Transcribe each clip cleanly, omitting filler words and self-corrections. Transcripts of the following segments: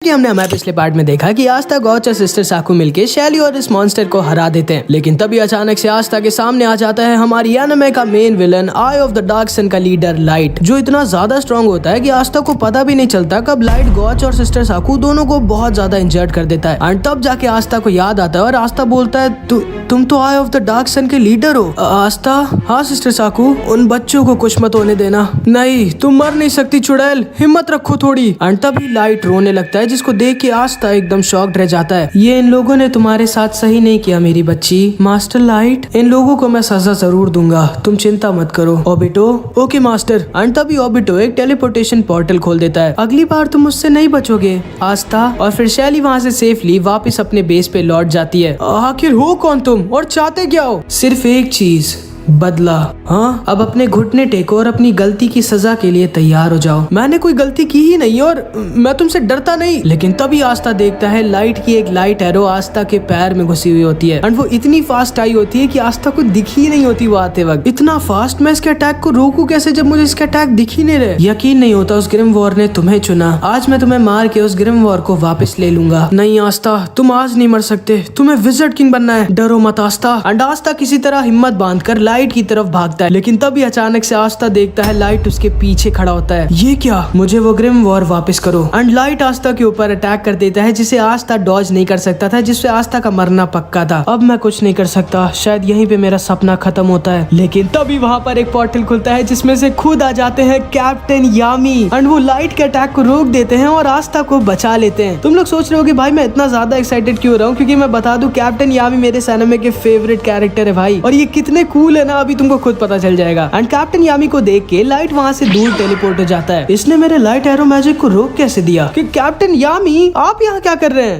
कि हमने हमारे पिछले पार्ट में देखा कि आस्था, गौच और सिस्टर साकू मिलके शैली और इस मॉन्स्टर को हरा देते हैं, लेकिन तभी अचानक से आस्था के सामने आ जाता है हमारी एनिमे का main villain, eye of the dark sun का लीडर लाइट, जो इतना ज्यादा स्ट्रॉन्ग होता है कि आस्था को पता भी नहीं चलता कब लाइट गौच और सिस्टर साकू दोनों को बहुत ज्यादा इंजर्ड कर देता है। एंड तब जाके आस्था को याद आता है और आस्था बोलता है तुम तो आई ऑफ द डार्क सन के लीडर हो। आस्था, हाँ सिस्टर साकू, उन बच्चों को कुछ मत होने देना। नहीं, तुम मर नहीं सकती चुड़ैल, हिम्मत रखो थोड़ी। एंड तभी लाइट रोने लगता है, जिसको देख के आस्था एकदम शॉक्ड रह जाता है। ये इन लोगों ने तुम्हारे साथ सही नहीं किया मेरी बच्ची। मास्टर लाइट, इन लोगों को मैं सजा जरूर दूंगा, तुम चिंता मत करो। Obito, okay master. एंड तभी ओबिटो एक टेलीपोर्टेशन पोर्टल खोल देता है। अगली बार तुम मुझसे नहीं बचोगे आस्था। और फिर शैली वहाँ से सेफली वापस अपने बेस पे लौट जाती है। आखिर हो कौन तुम और चाहते क्या हो? सिर्फ एक चीज, बदला। हाँ, अब अपने घुटने टेको और अपनी गलती की सजा के लिए तैयार हो जाओ। मैंने कोई गलती की ही नहीं और मैं तुमसे डरता नहीं। लेकिन तभी आस्था देखता है लाइट की एक लाइट एरो आस्था के पैर में घुसी हुई होती है। एंड वो इतनी फास्ट आई होती है कि आस्था को दिख ही नहीं होती वो आते वक्त। इतना फास्ट, मैं इसके अटैक को रोकूं कैसे जब मुझे इसका अटैक दिख ही नहीं रहे। यकीन नहीं होता उस ग्रिम वॉर ने तुम्हें चुना। आज मैं तुम्हें मार के उस ग्रिम वॉर को वापस ले लूंगा। नहीं आस्था, तुम आज नहीं मर सकते, तुम्हें विज़र्ड किंग बनना है। डरो मत आस्था। एंड आस्था किसी तरह हिम्मत बांधकर लाइट की तरफ भागता है, लेकिन तभी अचानक से आस्था देखता है लाइट उसके पीछे खड़ा होता है। ये क्या? मुझे वो ग्रिम वॉर वापस करो। एंड लाइट आस्था के ऊपर अटैक कर देता है, जिसे आस्था डॉज नहीं कर सकता था, जिससे आस्था का मरना पक्का था। अब मैं कुछ नहीं कर सकता, शायद यहीं पे मेरा सपना खत्म होता है। लेकिन तभी वहाँ पर एक पोर्टल खुलता है, जिसमें से खुद आ जाते हैं कैप्टन यामी। एंड वो लाइट के अटैक को रोक देते हैं और आस्था को बचा लेते हैं। तुम लोग सोच रहे हो कि भाई मैं इतना ज्यादा एक्साइटेड क्यों रहा हूँ, क्योंकि मैं बता दूं कैप्टन यामी मेरे एनिमे के फेवरेट कैरेक्टर है भाई, और ये कितने कूल है ना, अभी तुमको खुद पता चल जाएगा। एंड कैप्टन यामी को देख के लाइट वहाँ से दूर टेलीपोर्ट हो जाता है। इसने मेरे लाइट एरो मैजिक को रोक कैसे दिया? कि कैप्टन यामी आप यहाँ क्या कर रहे हैं?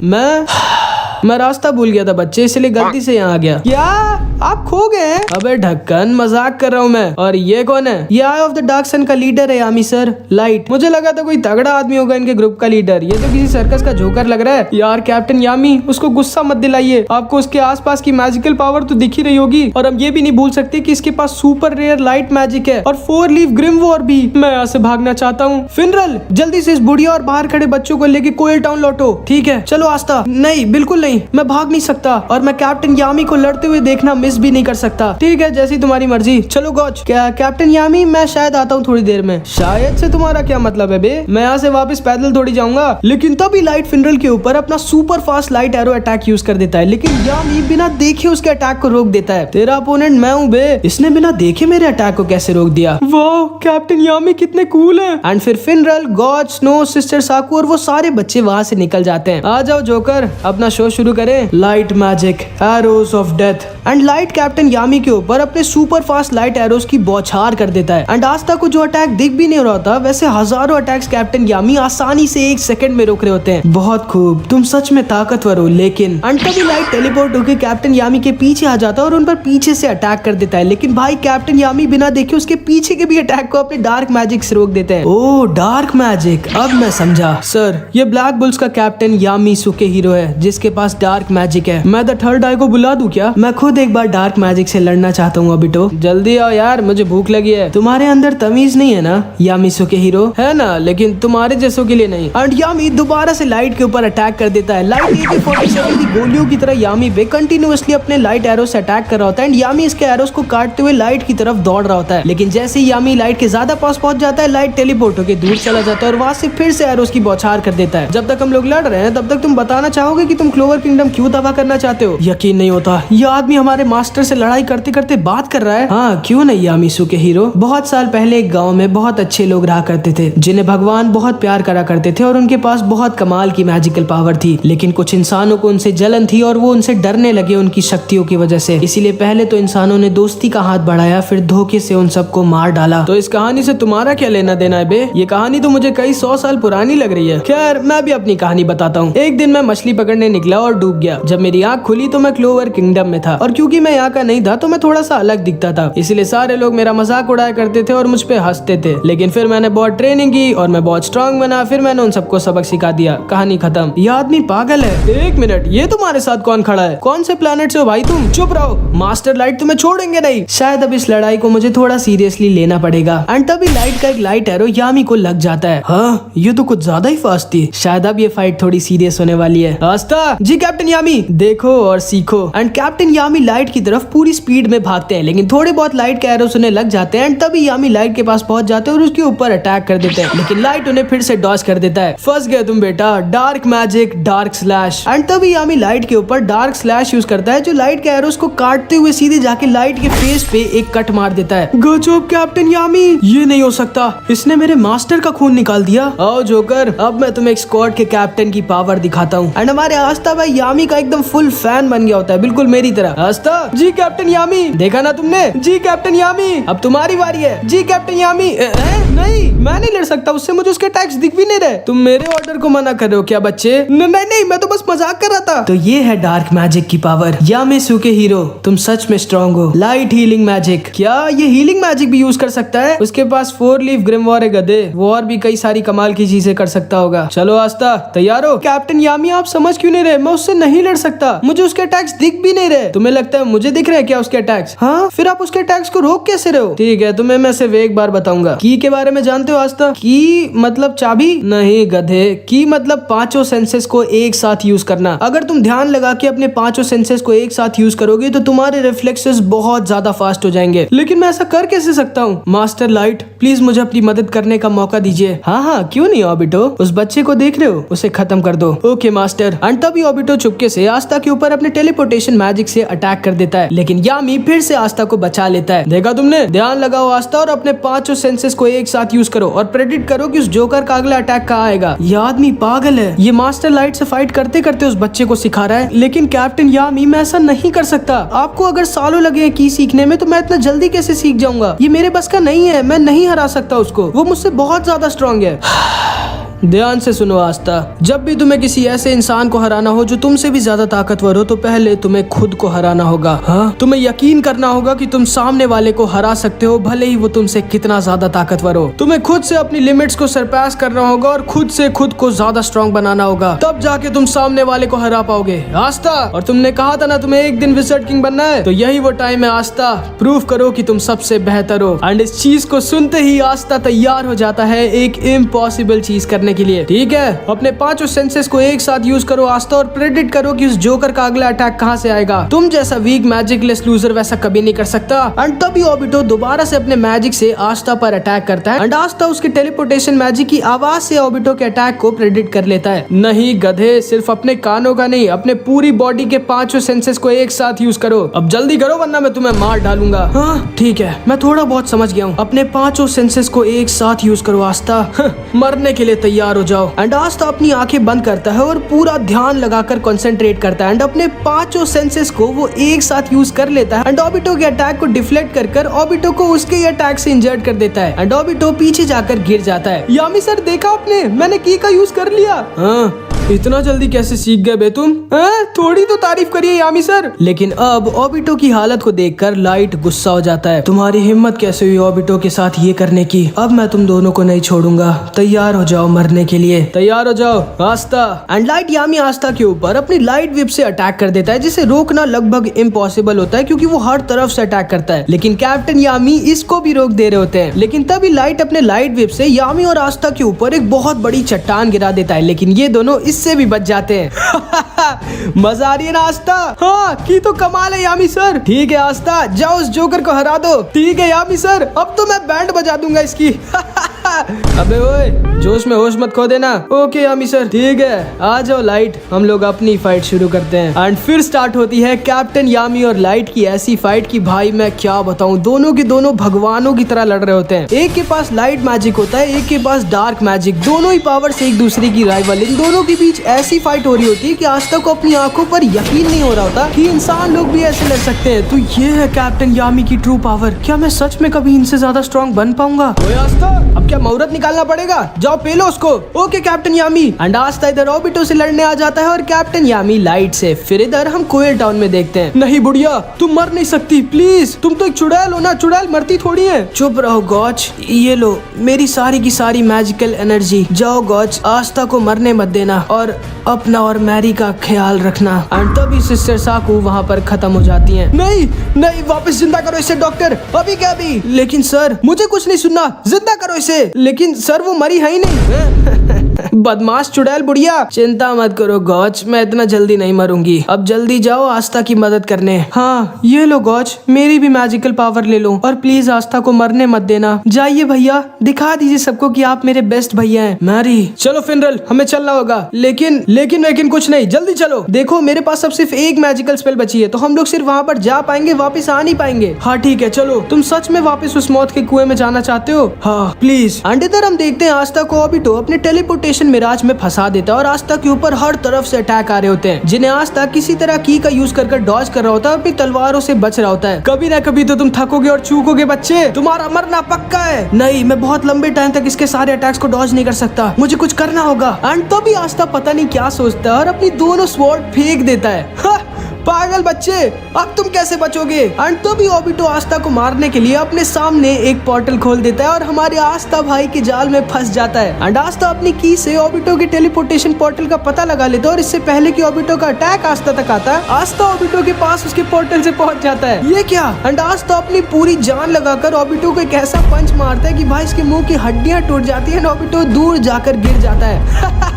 मैं रास्ता भूल गया था बच्चे, इसलिए गलती से यहाँ आ गया। क्या आप खो गए हैं? अबे ढक्कन, मजाक कर रहा हूँ मैं। और ये कौन है? ये आई ऑफ द डार्क सन का लीडर है यामी सर, लाइट। मुझे लगा था कोई तगड़ा आदमी होगा इनके ग्रुप का लीडर, ये तो किसी सर्कस का जोकर लग रहा है। यार कैप्टन यामी, उसको गुस्सा मत दिलाइए, आपको उसके आसपास की मैजिकल पावर तो दिख ही रही होगी। और हम ये भी नहीं भूल सकते कि इसके पास सुपर रेयर लाइट मैजिक है और 4 लीफ ग्रिम वॉर भी। मैं यहाँ से भागना चाहता हूँ। फिनरल, जल्दी से इस बुढ़िया और बाहर खड़े बच्चों को लेके कोयल टाउन लौटो। ठीक है, चलो आस्था। नहीं, बिल्कुल नहीं, मैं भाग नहीं सकता, और मैं कैप्टन यामी को लड़ते हुए देखना मिस भी नहीं कर सकता। ठीक है, जैसी तुम्हारी मर्जी। चलो गॉच। क्या कैप्टन यामी, मैं शायद आता हूँ थोड़ी देर में। शायद से तुम्हारा क्या मतलब है बे? मैं यहाँ से वापस पैदल थोड़ी जाऊंगा। लेकिन तभी लाइट फिनरल के ऊपर अपना super fast light arrow attack use कर देता है, लेकिन यामी बिना देखे उसके अटैक को रोक देता है। तेरा अपोनेंट मैं हूँ बे, इसने बिना देखे मेरे अटैक को कैसे रोक दिया? वाह, कैप्टन यामी कितने कूल है। एंड फिर फिनरल, गॉच, स्नो, सिस्टर साकू और वो सारे बच्चे वहाँ से निकल जाते हैं। आ जाओ जोकर, अपना शो शुरू करें। Light magic, arrows of death. And light captain Yami के ऊपर अपने सुपर फास्ट लाइट एरोज की बौछार कर देता है। एंड आस्था को जो अटैक दिख भी नहीं रहा था, वैसे हजारों अटैक्स कैप्टन यामी आसानी से 1 सेकंड में रोक रहे होते हैं। बहुत खूब, तुम सच में ताकतवर हो। लेकिन एंड तभी लाइट टेलीपोर्ट होकर कैप्टन यामी के पीछे आ जाता है और उन पर पीछे से अटैक कर देता है। लेकिन भाई कैप्टन यामी बिना देखे उसके पीछे के भी अटैक को अपने डार्क मैजिक से रोक देते हैं। ओह, डार्क मैजिक, अब मैं समझा। सर, ये ब्लैक बुल्स का कैप्टन यामी सुके हीरो है, जिसके पास डार्क मैजिक है। मैं द थर्ड आई को बुला दूं क्या? मैं खुद एक बार डार्क मैजिक से लड़ना चाहता हूँ। अबिटो, जल्दी आओ यार, मुझे भूख लगी है। तुम्हारे अंदर तमीज नहीं है ना यामी सुके हीरो? है ना, लेकिन तुम्हारे जैसों के लिए नहीं। एंड यामी दोबारा से लाइट के ऊपर अटैक कर देता है। लाइट AK-47 की गोलियों की तरह यामी पे कंटिन्यूअसली अपने लाइट एरो से अटैक कर रहा होता है। एंड यामी इसके एरोस को काटते हुए लाइट की तरफ दौड़ रहा होता है, लेकिन जैसे ही यामी लाइट के ज्यादा पास पहुंच जाता है, लाइट टेलीपोर्ट होकर दूर चला जाता है और वहां से फिर से एरोस की बौछार कर देता है। जब तक हम लोग लड़ रहे हैं, तब तक तुम बताना चाहोगे कि तुम क्लोवर किंगडम क्यों तबाह करना चाहते हो? यकीन नहीं होता, ये आदमी हमारे मास्टर से लड़ाई करते करते बात कर रहा है। हाँ, क्यों नहीं यामी सुके हीरो। बहुत साल पहले एक गांव में बहुत अच्छे लोग रहा करते थे, जिन्हें भगवान बहुत प्यार करा करते थे और उनके पास बहुत कमाल की मैजिकल पावर थी। लेकिन कुछ इंसानों को उनसे जलन थी और वो उनसे डरने लगे उनकी शक्तियों की वजह से। इसीलिए पहले तो इंसानों ने दोस्ती का हाथ बढ़ाया, फिर धोखे से उन सबको मार डाला। तो इस कहानी से तुम्हारा क्या लेना देना है बे? ये कहानी तो मुझे कई 100 साल पुरानी लग रही है। खैर, मैं भी अपनी कहानी बताता हूँ। एक दिन मैं मछली पकड़ने निकला और और डूब गया। जब मेरी आंख खुली तो मैं क्लोवर किंगडम में था और क्योंकि मैं यहाँ का नहीं था तो मैं थोड़ा सा अलग दिखता था, इसलिए सारे लोग मेरा मजाक उड़ाया करते थे और मुझ पे हंसते थे। लेकिन फिर मैंने बहुत ट्रेनिंग की और मैं बहुत स्ट्रांग बना। फिर मैंने उन सबको सबक सिखा दिया। कहानी खत्म। ये आदमी पागल है। एक मिनट, ये तुम्हारे साथ कौन खड़ा है? कौन से प्लेनेट से हो भाई तुम? चुप रहो, मास्टर लाइट तुम्हें छोड़ेंगे नहीं। शायद अब इस लड़ाई को मुझे थोड़ा सीरियसली लेना पड़ेगा। एंड तभी लाइट का एक लाइट एरो यामी को लग जाता है। हाँ, ये तो कुछ ज्यादा ही फास्ट थी। शायद अब ये फाइट थोड़ी सीरियस होने वाली है। आस्था जी, कैप्टन यामी देखो और सीखो। एंड कैप्टन यामी लाइट की तरफ पूरी स्पीड में भागते हैं, लेकिन थोड़े बहुत लाइट के एरोस उन्हें लग जाते हैं। एंड तभी यामी लाइट के पास पहुंच जाते हैं और उसके ऊपर अटैक कर देते हैं, लेकिन लाइट उन्हें फिर से डॉज कर देता है। फंस गए तुम बेटा, dark magic dark slash. And तभी यामी लाइट के ऊपर डार्क स्लैश यूज करता है, जो लाइट के एरोस को काटते हुए सीधे जाके लाइट के फेस पे एक कट मार देता है। गजब कैप्टन यामी, ये नहीं हो सकता, इसने मेरे मास्टर का खून निकाल दिया। आओ जोकर, अब मैं तुम्हें एक स्क्वाड के कैप्टन की पावर दिखाता हूँ। एंड हमारे आस्था भाई यामी का एकदम फुल फैन बन गया होता है, बिल्कुल मेरी तरह। आस्था जी कैप्टन यामी, देखा ना तुमने? जी कैप्टन यामी, अब तुम्हारी बारी है। जी कैप्टन यामी। नहीं, मैं नहीं लड़ सकता उससे, मुझे उसके अटैक्स दिख भी नहीं रहे। तुम मेरे ऑर्डर को मना कर रहे हो क्या बच्चे? नहीं, मैं तो बस मजाक कर रहा था। तो ये है डार्क मैजिक की पावर। यामेसुके हीरो, तुम सच में स्ट्रॉन्ग हो। लाइट हीलिंग मैजिक, क्या ये हीलिंग मैजिक भी यूज कर सकता है? उसके पास 4 लीफ ग्रिमवॉर है गधे, वो और भी कई सारी कमाल की चीजें कर सकता होगा। चलो आस्था, तैयार हो? कैप्टन यामी, आप समझ क्यों नहीं रहे? मैं उससे नहीं लड़ सकता, मुझे उसके अटैक्स दिख भी नहीं रहे। तुम्हें लगता है मुझे दिख रहे हैं क्या उसके अटैक्स? हाँ, फिर आप उसके अटैक्स को रोक कैसे रहे हो? ठीक है, तुम्हें मैं सिर्फ एक बार बताऊंगा। की के बारे में जानते हो आस्था? की मतलब चाबी? नहीं गधे, की मतलब 5 सेंसेस को एक साथ यूज करना। अगर तुम ध्यान लगा के अपने 5 सेंसेस को एक साथ यूज करोगे तो तुम्हारे रिफ्लेक्सेस बहुत ज्यादा फास्ट हो जाएंगे। लेकिन मैं ऐसा कर कैसे सकता हूँ? मास्टर लाइट, प्लीज मुझे अपनी मदद करने का मौका दीजिए। हाँ, क्यों नहीं ऑबिटो, उस बच्चे को देख रहे हो, उसे खत्म कर दो। Okay master. एंड तभी ऑबिटो चुपके से आस्था के ऊपर अपने टेलीपोर्टेशन मैजिक से अटैक कर देता है, लेकिन यामी फिर से आस्था को बचा लेता है। देखा तुमने? ध्यान लगाओ आस्था और अपने 5 सेंसेस को एक साथ यूज करो और प्रेडिक्ट करो कि उस जोकर का अगला अटैक कहाँ आएगा। ये आदमी पागल है, ये मास्टर लाइट से फाइट करते करते उस बच्चे को सिखा रहा है। लेकिन कैप्टन यामी, मैं ऐसा नहीं कर सकता। आपको अगर सालों लगे की सीखने में तो मैं इतना जल्दी कैसे सीख जाऊंगा? ये मेरे बस का नहीं है, मैं नहीं हरा सकता उसको, वो मुझसे बहुत ज्यादा स्ट्रॉन्ग है। ध्यान से सुनो आस्था, जब भी तुम्हें किसी ऐसे इंसान को हराना हो जो तुमसे भी ज्यादा ताकतवर हो, तो पहले तुम्हें खुद को हराना होगा। हाँ, तुम्हें यकीन करना होगा कि तुम सामने वाले को हरा सकते हो, भले ही वो तुमसे कितना ज्यादा ताकतवर हो। तुम्हें खुद से अपनी लिमिट्स को सरपास करना होगा और खुद से खुद को ज्यादा स्ट्रॉन्ग बनाना होगा, तब जाके तुम सामने वाले को हरा पाओगे। आस्था, और तुमने कहा था ना तुम्हें एक दिन विज़र्ड किंग बनना है, तो यही वो टाइम है आस्था। प्रूव करो कि तुम सबसे बेहतर हो। एंड इस चीज को सुनते ही आस्था तैयार हो जाता है एक इम्पॉसिबल चीज करने के लिए। ठीक है, अपने 5 सेंसेस को एक साथ यूज करो आस्था और प्रेडिक्ट करो कि उस जोकर का अगला अटैक कहां से आएगा। तुम जैसा वीक मैजिकलेस लूजर वैसा कभी नहीं कर सकता। एंड तभी ऑबिटो दोबारा से अपने मैजिक से आस्था पर अटैक करता है। एंड आस्था उसके टेलीपोर्टेशन मैजिक की आवाज से ऑबिटो के अटैक को प्रेडिक्ट कर लेता है। नहीं गधे, सिर्फ अपने कानों का नहीं, अपने पूरी बॉडी के 5 सेंसेस को एक साथ यूज करो। अब जल्दी करो वरना मैं तुम्हें मार डालूंगा। हाँ ठीक है, मैं थोड़ा बहुत समझ गया हूँ। अपने 5 सेंसेस को एक साथ यूज करो आस्था। मरने के लिए तैयार हो जाओ। एंड आस्था अपनी आंखें बंद करता है और पूरा ध्यान लगाकर कंसंट्रेट करता है। एंड अपने 5 सेंसेस को वो एक साथ यूज कर लेता है। एंड ऑबिटो के अटैक को डिफ्लेक्ट कर ऑबिटो को उसके अटैक से इंजर्ड कर देता है। एंड ऑबिटो पीछे जाकर गिर जाता है। यामी सर, देखा आपने, मैंने की का यूज कर लिया। हाँ, इतना जल्दी कैसे सीख गए बे तुम? थोड़ी तो तारीफ करिए यामी सर। लेकिन अब ऑबिटो की हालत को देखकर लाइट गुस्सा हो जाता है। तुम्हारी हिम्मत कैसे हुई ऑबिटो के साथ ये करने की? अब मैं तुम दोनों को नहीं छोड़ूंगा। तैयार हो जाओ मरने के लिए। तैयार हो जाओ आस्था। एंड लाइट यामी आस्था के ऊपर अपनी लाइट विप से अटैक कर देता है, जिसे रोकना लगभग इम्पॉसिबल होता है क्योंकि वो हर तरफ से अटैक करता है। लेकिन कैप्टन यामी इसको भी रोक दे रहे होते हैं। लेकिन तभी लाइट अपने लाइट विप से यामी और आस्था के ऊपर एक बहुत बड़ी चट्टान गिरा देता है, लेकिन ये दोनों इससे भी बच जाते हैं। मजा आ रही है ना आस्था? हाँ, की तो कमाल है यामी सर। ठीक है आस्था, जाओ उस जोकर को हरा दो। ठीक है यामी सर, अब तो मैं बैंड बजा दूंगा इसकी। अबे ओए, जोश में होश मत खो देना। ओके यामी सर, ठीक है, आ जाओ लाइट, हम लोग अपनी फाइट शुरू करते हैं। एंड फिर स्टार्ट होती है कैप्टन यामी और लाइट की ऐसी फाइट की भाई मैं क्या बताऊं, दोनों के दोनों भगवानों की तरह लड़ रहे होते हैं। एक के पास लाइट मैजिक होता है, एक के पास डार्क मैजिक, दोनों ही पावर से एक दूसरे की राइवल। इन दोनों के बीच ऐसी फाइट हो रही होती है कि आज आस्था को अपनी आंखों पर यकीन नहीं हो रहा होता कि इंसान लोग भी ऐसे लड़ सकते हैं। तो ये है कैप्टन यामी की ट्रू पावर। क्या मैं सच में कभी इनसे ज्यादा स्ट्रॉन्ग बन पाऊंगा? ओए आस्था, अब क्या मुहूर्त निकालना पड़ेगा? जाओ पेलो उसको। Okay captain Yami. And Asta इधर ऑबिटो से लड़ने आ जाता है और कैप्टन यामी लाइट से। फिर इधर हम कोयल टाउन में देखते हैं। नहीं बुढ़िया, तुम मर नहीं सकती, प्लीज। तुम तो एक चुड़ैल हो ना, चुड़ैल मरती थोड़ी है। चुप रहो गॉच, ये लो मेरी सारी की सारी मैजिकल एनर्जी। जाओ गॉच, आस्था को मरने मत देना और अपना और मैरी का ख्याल रखना। एंड तभी सिस्टर साकू वहाँ पर खत्म हो जाती हैं। नहीं नहीं, वापस जिंदा करो इसे डॉक्टर, अभी क्या अभी। लेकिन सर मुझे कुछ नहीं सुनना, जिंदा करो इसे। लेकिन सर वो मरी है ही नहीं। बदमाश चुड़ैल बुढ़िया। चिंता मत करो गॉच, मैं इतना जल्दी नहीं मरूंगी। अब जल्दी जाओ आस्था की मदद करने। हाँ ये लो गॉच, मेरी भी मैजिकल पावर ले लो और प्लीज आस्था को मरने मत देना। जाइए भैया, दिखा दीजिए सबको कि आप मेरे बेस्ट भैया हैं। मैरी चलो फिनरल, हमें चलना होगा। लेकिन लेकिन लेकिन कुछ नहीं, जल्दी चलो। देखो मेरे पास अब सिर्फ एक मैजिकल स्पेल बची है, तो हम लोग सिर्फ वहाँ पर जा पाएंगे, वापस आ नहीं पाएंगे। हाँ ठीक है चलो। तुम सच में वापस उस मौत के कुएं में जाना चाहते हो? हाँ प्लीज। एंड इधर हम देखते हैं आस्था को ऑबिटो अपने टेलीपोर्टेशन मिराज में फंसा देता है और आस्था के ऊपर हर तरफ से अटैक आ रहे होते हैं, जिन्हें आस्था किसी तरह की का यूज कर डॉज कर रहा होता है और अपनी तलवारों से बच रहा होता है। कभी ना कभी तो तुम थकोगे और चूकोगे बच्चे, तुम्हारा मरना पक्का है। नहीं, मैं बहुत लंबे टाइम तक इसके सारे अटैक्स को डॉज नहीं कर सकता, मुझे कुछ करना होगा। एंड तभी आस्था पता नहीं क्या सोचता है और अपनी दोनों स्वॉर्ड फेंक देता है। पागल बच्चे, अब तुम कैसे बचोगे? एंड तभी ऑबिटो आस्था को मारने के लिए अपने सामने एक पोर्टल खोल देता है और हमारे आस्था भाई के जाल में फंस जाता है। एंड आस्था अपनी की से ऑबिटो के टेलीपोर्टेशन पोर्टल का पता लगा लेता है और इससे पहले कि ऑबिटो का अटैक आस्था तक आता है, आस्था ऑबिटो के पास उसके पोर्टल से पहुंच जाता है। ये क्या? एंड आस्था अपनी पूरी जान लगाकर ऑबिटो को एक ऐसा पंच मारता है कि भाई इसके मुंह की हड्डियां टूट जाती है। ऑबिटो दूर जाकर गिर जाता है।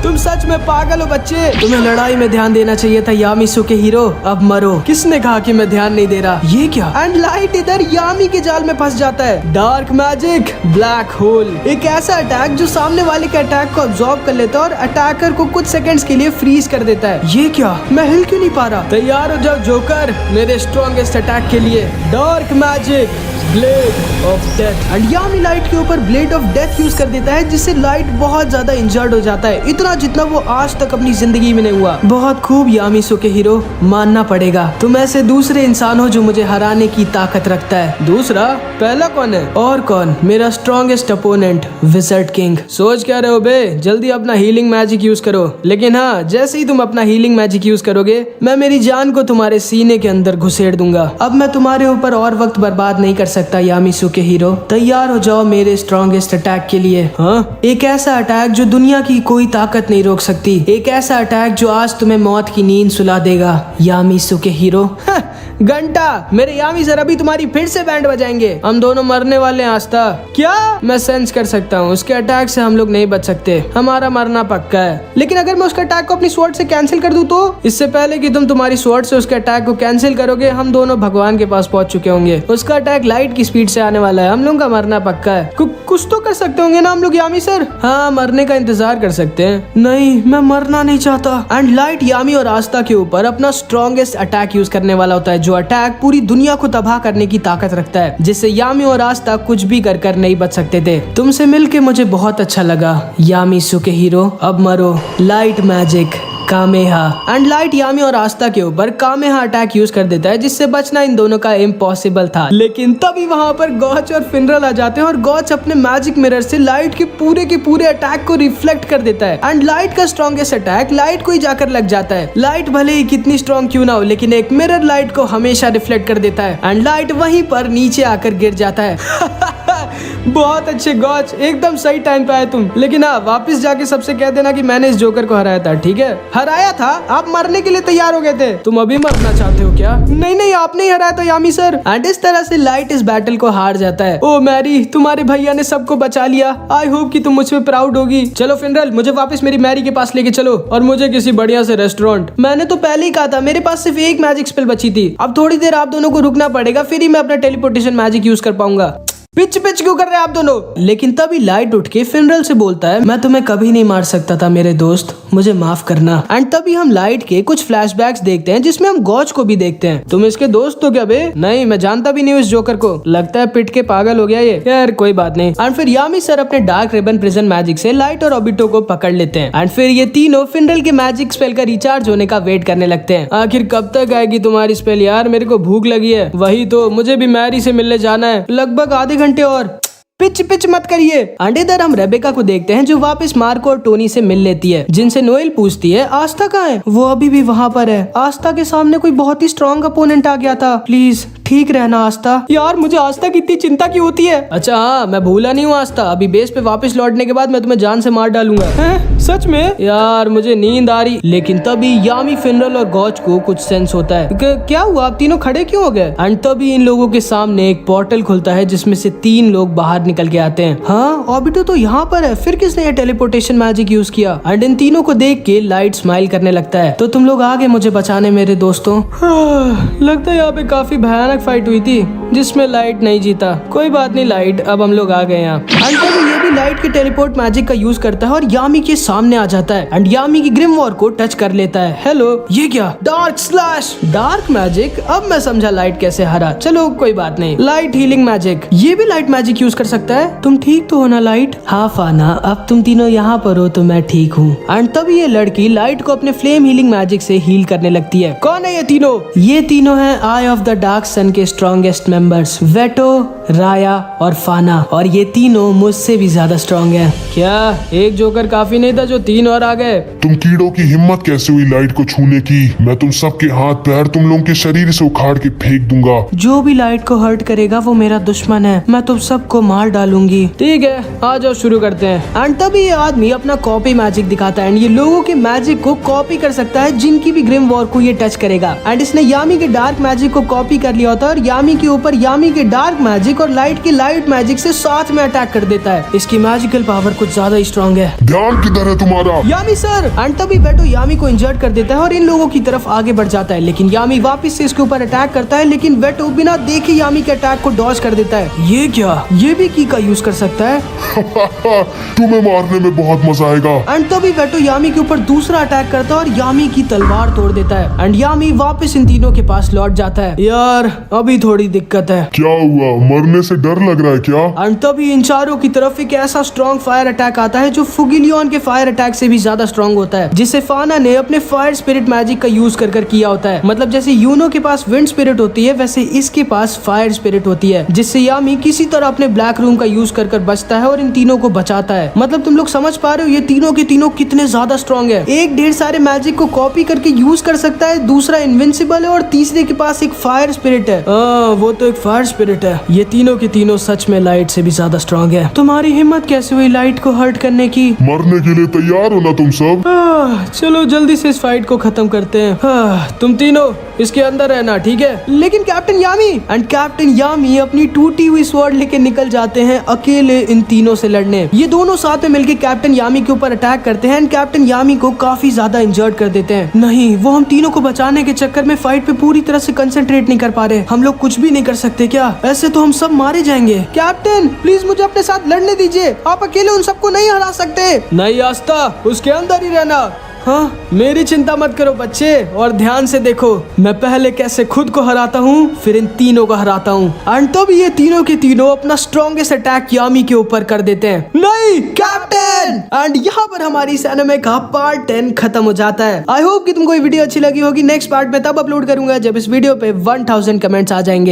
तुम सच में पागल हो बच्चे, तुम्हें लड़ाई में ध्यान देना चाहिए था यामिसु के हीरो, अब मरो। किसने कहा कि मैं ध्यान नहीं दे रहा? ये क्या? एंड लाइट इधर यामी के जाल में फंस जाता है। डार्क मैजिक ब्लैक होल, एक ऐसा अटैक जो सामने वाले के अटैक को अब्सॉर्ब कर लेता है और अटैकर को कुछ सेकंड्स के लिए फ्रीज कर देता है। ये क्या? मैं हिल क्यों नहीं पा रहा? तैयार हो जाओ जोकर मेरे स्ट्रॉन्गेस्ट अटैक के लिए। Dark magic blade of death. And Yami light के ऊपर ब्लेड ऑफ डेथ यूज कर देता है, जिससे लाइट बहुत ज्यादा इंजर्ड हो जाता है, इतना जितना वो आज तक अपनी जिंदगी में नहीं हुआ। बहुत खूब यामिसु के हीरो, मानना पड़ेगा तुम ऐसे दूसरे इंसान हो जो मुझे हराने की ताकत रखता है। दूसरा? पहला कौन है? और कौन? मेरा स्ट्रॉन्गेस्ट अपोनेंट विज़र्ड किंग। सोच क्या रहे हो बे? जल्दी अपना हीलिंग मैजिक यूज करो। लेकिन हाँ, जैसे ही तुम अपना हीलिंग मैजिक यूज करोगे, मैं मेरी जान को तुम्हारे सीने के अंदर घुसेड़ दूंगा। अब मैं तुम्हारे ऊपर और वक्त बर्बाद नहीं कर सकता यामिसु के हीरो, तैयार हो जाओ मेरे स्ट्रॉन्गेस्ट अटैक के लिए। हाँ, एक ऐसा अटैक जो दुनिया की कोई ताकत नहीं रोक सकती, एक ऐसा अटैक जो आज तुम्हें मौत की नींद सुला देगा यामिसु के हीरो। घंटा, मेरे यामी सर अभी तुम्हारी फिर से बैंड बजाएंगे। हम दोनों मरने वाले हैं आस्था। क्या? मैं सेंस कर सकता हूँ, उसके अटैक से हम लोग नहीं बच सकते, हमारा मरना पक्का है। लेकिन अगर मैं उसका अटैक को अपनी स्वॉर्ड से कैंसिल कर दूं तो? इससे पहले कि तुम तुम्हारी स्वॉर्ड से उसके अटैक को कैंसिल करोगे, हम दोनों भगवान के पास पहुंच चुके होंगे। उसका अटैक लाइट की स्पीड से आने वाला है, हम लोग का मरना पक्का है। कुछ तो कर सकते होंगे ना हम लोग यामी सर? हाँ, मरने का इंतजार कर सकते हैं। नहीं, मैं मरना नहीं चाहता। एंड लाइट यामी और आस्था के ऊपर अपना स्ट्रॉन्गेस्ट अटैक यूज करने वाला होता है, जो अटैक पूरी दुनिया को तबाह करने की ताकत रखता है, जिससे यामी और आस्था कुछ भी कर नहीं बच सकते थे। तुमसे मिलके मुझे बहुत अच्छा लगा यामिसु के हीरो, अब मरो। लाइट मैजिक कामेहा। एंड लाइट यामी और आस्था के ऊपर कामेहा अटैक यूज कर देता है, जिससे बचना इन दोनों का इम्पॉसिबल था। लेकिन तभी वहां पर गॉच और फिनरल आ जाते हैं और गॉच अपने मैजिक मिरर से लाइट के पूरे अटैक को रिफ्लेक्ट कर देता है। एंड लाइट का स्ट्रॉन्गेस्ट अटैक लाइट को ही जाकर लग जाता है। लाइट भले ही कितनी स्ट्रॉन्ग क्यों ना हो, लेकिन एक मिरर लाइट को हमेशा रिफ्लेक्ट कर देता है एंड लाइट वहीं पर नीचे आकर गिर जाता है। बहुत अच्छे गॉच, एकदम सही टाइम पे आए तुम। लेकिन हाँ, वापस जाके सबसे कह देना कि मैंने इस जोकर को हराया था, ठीक है? हराया था? आप मरने के लिए तैयार हो गए थे। तुम अभी मरना चाहते हो क्या? नहीं, आपने ही हराया था यामी सर। एंड इस तरह से लाइट इस बैटल को हार जाता है। ओ मैरी, तुम्हारे भैया ने सबको बचा लिया। आई होप कि तुम मुझ पे प्राउड होगी। चलो फिनरल, मुझे वापस मेरी मैरी के पास लेके चलो और मुझे किसी बढ़िया से रेस्टोरेंट। मैंने तो पहले ही कहा था, मेरे पास सिर्फ एक मैजिक स्पेल बची थी। अब थोड़ी देर आप दोनों को रुकना पड़ेगा, फिर ही मैं अपना टेलीपोर्टेशन मैजिक यूज कर पाऊंगा। पिच पिच क्यों कर रहे हैं आप दोनों? लेकिन तभी लाइट उठ के फिनरल से बोलता है, मैं तुम्हें कभी नहीं मार सकता था मेरे दोस्त, मुझे माफ करना। एंड तभी हम लाइट के कुछ फ्लैशबैक्स देखते हैं जिसमें हम गॉच को भी देखते हैं। तुम इसके दोस्त हो क्या बे? नहीं, मैं जानता भी नहीं हूँ इस जोकर को, लगता है पिट के पागल हो गया ये। यार कोई बात नहीं। एंड फिर यामी सर अपने डार्क रिबन प्रिजन मैजिक से लाइट और ओबिटो को पकड़ लेते हैं। एंड फिर ये तीनों फिनरल के मैजिक स्पेल का रिचार्ज होने का वेट करने लगते हैं। आखिर कब तक आएगी तुम्हारी स्पेल यार, मेरे को भूख लगी है। वही तो, मुझे भी मैरी से मिलने जाना है, लगभग आधे घंटे और। पिच पिच मत करिए। एंड इधर हम रेबेका को देखते हैं जो वापस मार्को और टोनी से मिल लेती है, जिनसे नोएल पूछती है आस्था कहाँ है? वो अभी भी वहाँ पर है। आस्था के सामने कोई बहुत ही स्ट्रॉन्ग अपोनेंट आ गया था, प्लीज ठीक रहना आस्था। यार मुझे आस्था की इतनी चिंता क्यों होती है? अच्छा हाँ, मैं भूला नहीं हूँ आस्था, अभी बेस पे वापस लौटने के बाद मैं तुम्हें जान से मार डालूंगा। हैं? सच में? यार मुझे नींद आ रही। लेकिन तभी यामी, फिनरल और गॉच को कुछ सेंस होता है। क्या हुआ, आप तीनों खड़े क्यों हो गए? एंड तभी इन लोगों के सामने एक पोर्टल खुलता है जिसमें से 3 लोग बाहर निकल के आते हैं। हाँ, ओबिटो तो यहाँ पर है, फिर किसने ये टेलीपोर्टेशन मैजिक यूज किया? एंड इन तीनों को देख के लाइट स्माइल करने लगता है। तो तुम लोग आ गए मुझे बचाने मेरे दोस्तों। लगता है यहाँ पे काफी भयानक फाइट हुई थी जिसमें लाइट नहीं जीता। कोई बात नहीं लाइट, अब हम लोग आ गए यहाँ। एंड तभी ये भी लाइट के टेलीपोर्ट मैजिक का यूज करता है और यामी के सामने आ जाता है एंड यामी की ग्रिम वॉर को टच कर लेता है। हेलो, ये क्या? Dark slash, dark magic. अब मैं समझा लाइट कैसे हरा। चलो कोई बात नहीं। लाइट हीलिंग मैजिक, ये भी लाइट मैजिक यूज कर सकता है। तुम ठीक तो हो ना लाइट? हाँ फाना, अब तुम तीनों यहाँ पर हो तो मैं ठीक हूँ। एंड तभी ये लड़की लाइट को अपने फ्लेम हीलिंग मैजिक से हील करने लगती है। कौन है ये तीनों? ये तीनों हैं आई ऑफ द डार्क सन के स्ट्रॉन्गेस्ट मेंबर्स, वेटो, राया और फाना। और ये तीनों मुझसे भी ज्यादा स्ट्रॉन्ग हैं। क्या एक जोकर काफी नहीं था जो 3 और आ गए? तुम कीड़ों की हिम्मत कैसे हुई लाइट को छूने की? मैं तुम सबके हाथ पैर तुम लोगों के शरीर से उखाड़ के फेंक दूंगा। जो भी लाइट को हर्ट करेगा वो मेरा दुश्मन है, मैं तुम सबको मार डालूंगी। ठीक है, आ जाओ शुरू करते हैं। एंड तभी ये आदमी अपना कॉपी मैजिक दिखाता है एंड ये लोगों के मैजिक को कॉपी कर सकता है जिनकी भी ग्रिम वॉर को ये टच करेगा। एंड इसने यामी के डार्क मैजिक को कॉपी कर लिया होता है और यामी के ऊपर यामी के डार्क मैजिक और लाइट के लाइट मैजिक से साथ में अटैक कर देता है। इसकी मैजिकल पावर कुछ ज्यादा ही स्ट्रॉन्ग है। ध्यान किधर है तुम्हारा? यामी सर। एंड तभी वेटो यामी को इंजर्ड कर देता है और इन लोगों की तरफ आगे बढ़ जाता है, लेकिन यामी वापस से इसके ऊपर अटैक करता है, लेकिन वेटो बिना देखे यामी के अटैक को डॉज कर देता है। ये क्या? ये भी की का यूज कर सकता है? तुम्हें मारने में बहुत मजा आएगा। एंड तभी वेटो यामी के ऊपर दूसरा अटैक करता है और यामी की तलवार तोड़ देता है एंड यामी वापस इन तीनों के पास लौट जाता है। यार अभी थोड़ी दिक्कत है। क्या हुआ, मरने से डर लग रहा है क्या? एंड तभी इन चारों की तरफ एक ऐसा स्ट्रॉन्ग फायर अटैक आता है जो फुगिलियन के फायर अटैक से भी ज्यादा स्ट्रॉन्ग होता है, जिसे फाना ने अपने फायर स्पिरिट मैजिक का यूज कर किया होता है। मतलब जैसे यूनो के पास विंड स्पिरिट होती है वैसे इसके पास फायर स्पिरिट होती है, जिससे यामी किसी तरह अपने ब्लैक रूम का यूज कर बचता है और इन तीनों को बचाता है। मतलब तुम लोग समझ पा रहे हो ये तीनों के तीनों कितने ज्यादा स्ट्रॉन्ग है। एक ढेर सारे मैजिक को कॉपी करके यूज कर सकता है, दूसरा इनविंसिबल है और तीसरे के पास एक फायर स्पिरिट है। वो तो एक फायर स्पिरिट है। ये तीनों के तीनों सच में लाइट से भी ज्यादा स्ट्रॉन्ग है। तुम्हारी हिम्मत कैसे हुई लाइट को हर्ट करने की? मरने के लिए तैयार हो ना तुम सब? चलो जल्दी से इस फाइट को खत्म करते हैं। तुम तीनों इसके अंदर रहना, ठीक है? लेकिन कैप्टन यामी। एंड कैप्टन यामी अपनी टूटी हुई स्वॉर्ड लेके निकल जाते हैं अकेले इन तीनों से लड़ने। ये दोनों साथ में मिलकर कैप्टन यामी के ऊपर अटैक करते हैं एंड कैप्टन यामी को काफी ज्यादा इंजर्ड कर देते हैं। नहीं, वो हम तीनों को बचाने के चक्कर में फाइट पे पूरी तरह से कंसंट्रेट नहीं कर पा रहे। हम लोग कुछ भी नहीं कर सकते क्या? ऐसे तो हम सब मारे जाएंगे। कैप्टन प्लीज मुझे अपने साथ लड़ने दीजिए, आप अकेले उन सबको नहीं हरा सकते। नहीं आस्था, उसके अंदर ही रहना। हाँ, मेरी चिंता मत करो बच्चे, और ध्यान से देखो मैं पहले कैसे खुद को हराता हूँ फिर इन तीनों को हराता हूँ। एंड तब ये तीनों के तीनों अपना स्ट्रॉन्गेस्ट अटैक यामी के ऊपर कर देते हैं। नहीं कैप्टन! एंड यहाँ पर हमारी इस एनिमे का पार्ट 10 खत्म हो जाता है। आई होप कि तुमको ये वीडियो अच्छी लगी होगी। नेक्स्ट पार्ट में तब अपलोड करूंगा जब इस वीडियो पे 1000 कमेंट्स आ जाएंगे।